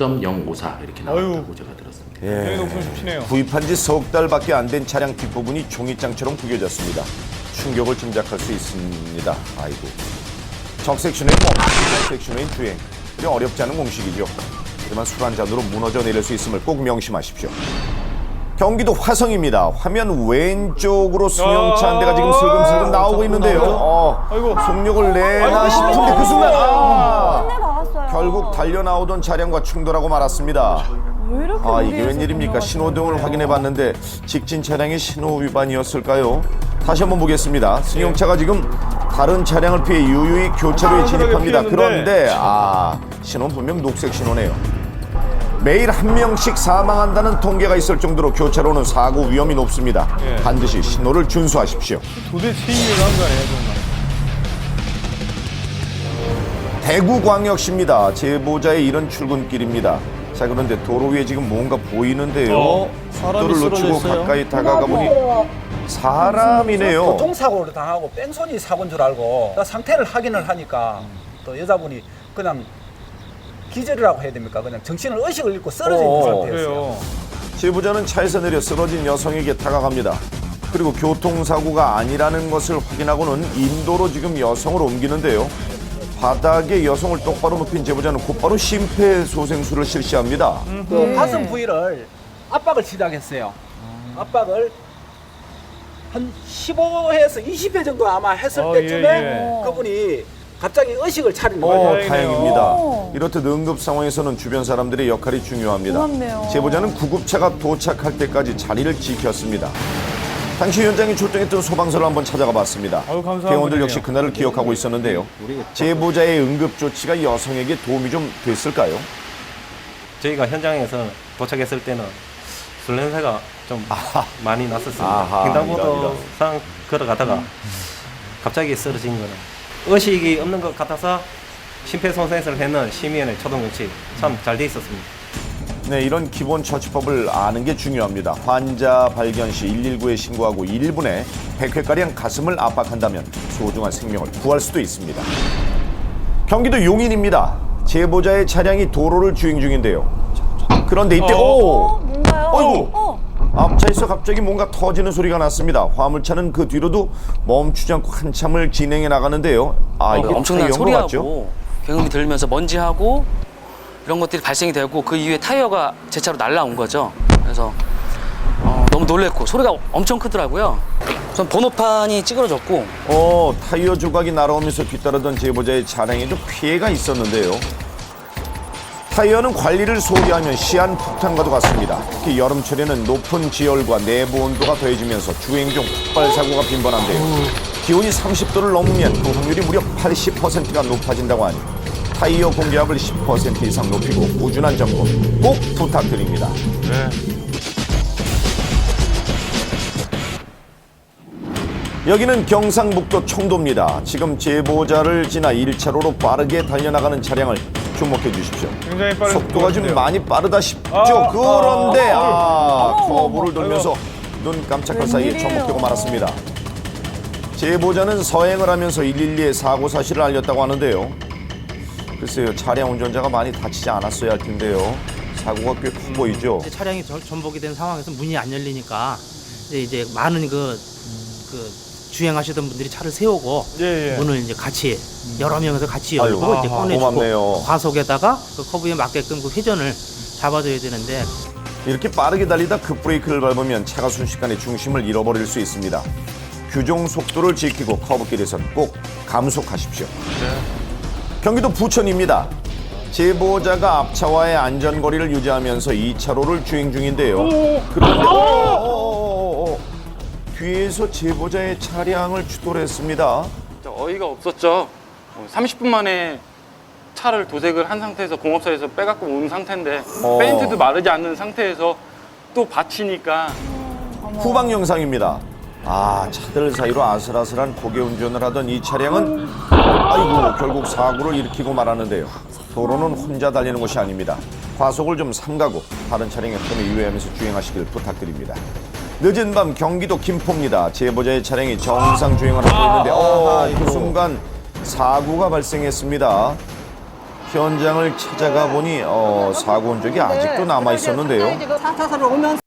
0.054 이렇게 나왔다고 제가 들었습니다. 굉장히 높은 수치네요. 구입한 지 석 달밖에 안 된 차량 뒷부분이 종이장처럼 구겨졌습니다. 충격을 짐작할 수 있습니다. 아이고. 적섹션의 멈춤, 섹션의 주행. 어렵지 않은 공식이죠. 하지만 술 한 잔으로 무너져 내릴 수 있음을 꼭 명심하십시오. 경기도 화성입니다. 화면 왼쪽으로 승용차 한 대가 지금 슬금슬금 나오고 있는데요. 속력을 내나 싶은데 그 순간 한대 박았어요. 결국 달려나오던 차량과 충돌하고 말았습니다. 왜 이렇게 이게 무리해서 웬일입니까? 달려가지? 신호등을 확인해봤는데 직진 차량의 신호 위반이었을까요? 다시 한번 보겠습니다. 승용차가 지금 다른 차량을 피해 유유히 교차로에 진입합니다. 그런데 신호는 분명 녹색 신호네요. 매일 한 명씩 사망한다는 통계가 있을 정도로 교차로는 사고 위험이 높습니다. 반드시 신호를 준수하십시오. 도대체 이해가 안 가네요, 정말. 대구광역시입니다. 제보자의 이런 출근길입니다. 자, 그런데 도로 위에 지금 뭔가 보이는데요. 사람이 속도를 놓치고 쓰러졌어요. 가까이 다가가 보니 사람이네요. 교통사고를 당하고 뺑소니 사고인 줄 알고 상태를 확인을 하니까 또 여자분이 그냥 기절이라고 해야 됩니까? 그냥 정신을 의식을 잃고 쓰러져 있는 상태였어요. 그래요. 제보자는 차에서 내려 쓰러진 여성에게 다가갑니다. 그리고 교통사고가 아니라는 것을 확인하고는 인도로 지금 여성을 옮기는데요. 바닥에 여성을 똑바로 눕힌 제보자는 곧바로 심폐소생술을 실시합니다. 그 가슴 부위를 압박을 시작했어요. 압박을 한 15회에서 20회 정도 아마 했을 때쯤에 그분이 갑자기 의식을 차리는 거예요. 다행입니다. 이렇듯 응급 상황에서는 주변 사람들의 역할이 중요합니다. 고맙네요. 제보자는 구급차가 도착할 때까지 자리를 지켰습니다. 당시 현장에 출동했던 소방서를 한번 찾아가 봤습니다. 감사합니다. 대원들 역시 그날을 기억하고 있었는데요. 제보자의 응급 조치가 여성에게 도움이 좀 됐을까요? 저희가 현장에서 도착했을 때는 술 냄새가 좀 많이 났었습니다. 횡단보도 상 걸어가다가 갑자기 쓰러진 거는 의식이 없는 것 같아서 심폐소생술을 했는 시민의 초동조치 참 잘 돼 있었습니다. 네, 이런 기본 처치법을 아는 게 중요합니다. 환자 발견 시 119에 신고하고 1분에 100회가량 가슴을 압박한다면 소중한 생명을 구할 수도 있습니다. 경기도 용인입니다. 제보자의 차량이 도로를 주행 중인데요. 그런데 이때 뭔가요? 어이구! 앞차에서 갑자기 뭔가 터지는 소리가 났습니다. 화물차는 그 뒤로도 멈추지 않고 한참을 진행해 나가는데요. 이게 엄청난 타이어인 것 같죠? 소리하고 굉음이 들면서 먼지하고 이런 것들이 발생이 되고 그 이후에 타이어가 제 차로 날라온 거죠. 그래서 너무 놀랬고 소리가 엄청 크더라고요. 우선 번호판이 찌그러졌고 타이어 조각이 날아오면서 뒤따르던 제보자의 차량에도 피해가 있었는데요. 타이어는 관리를 소홀히 하면 시한폭탄과도 같습니다. 특히 여름철에는 높은 지열과 내부 온도가 더해지면서 주행 중 폭발 사고가 빈번한데요. 기온이 30도를 넘으면 그 확률이 무려 80%가 높아진다고 하니 타이어 공기압을 10% 이상 높이고 꾸준한 점검 꼭 부탁드립니다. 여기는 경상북도 청도입니다. 지금 제보자를 지나 1차로로 빠르게 달려나가는 차량을 주목해 주십시오. 굉장히 빠른 속도가 좀 많이 빠르다 싶죠. 그런데 커브를 돌면서 눈 깜짝할 사이에 전복되고 말았습니다. 제보자는 서행을 하면서 112에 사고 사실을 알렸다고 하는데요. 글쎄요, 차량 운전자가 많이 다치지 않았어야 할 텐데요. 사고가 꽤 커 보이죠. 차량이 전복이 된 상황에서 문이 안 열리니까 이제 많은 그 주행하시던 분들이 차를 세우고 문을 이제 같이 여러 명에서 같이 열고 이제 꺼내주고 고맙네요. 과속에다가 그 커브에 맞게끔 그 회전을 잡아줘야 되는데 이렇게 빠르게 달리다 급브레이크를 밟으면 차가 순식간에 중심을 잃어버릴 수 있습니다. 규정 속도를 지키고 커브길에선 꼭 감속하십시오. 경기도 부천입니다. 제보자가 앞차와의 안전거리를 유지하면서 2차로를 주행 중인데요. 그런데 뒤에서 제보자의 차량을 추돌했습니다. 어이가 없었죠. 30분 만에 차를 도색을 한 상태에서 공업사에서 빼갖고 온 상태인데 페인트도 마르지 않는 상태에서 또 받치니까 후방 영상입니다. 차들 사이로 아슬아슬한 고개 운전을 하던 이 차량은 결국 사고를 일으키고 말았는데요. 도로는 혼자 달리는 것이 아닙니다. 과속을 좀 삼가고 다른 차량의 턴에 유의하면서 주행하시길 부탁드립니다. 늦은 밤 경기도 김포입니다. 제보자의 차량이 정상 주행을 하고 있는데 그 순간 사고가 발생했습니다. 현장을 찾아가 보니 사고 흔적이 아직도 남아 있었는데요. 4차선으로 오면서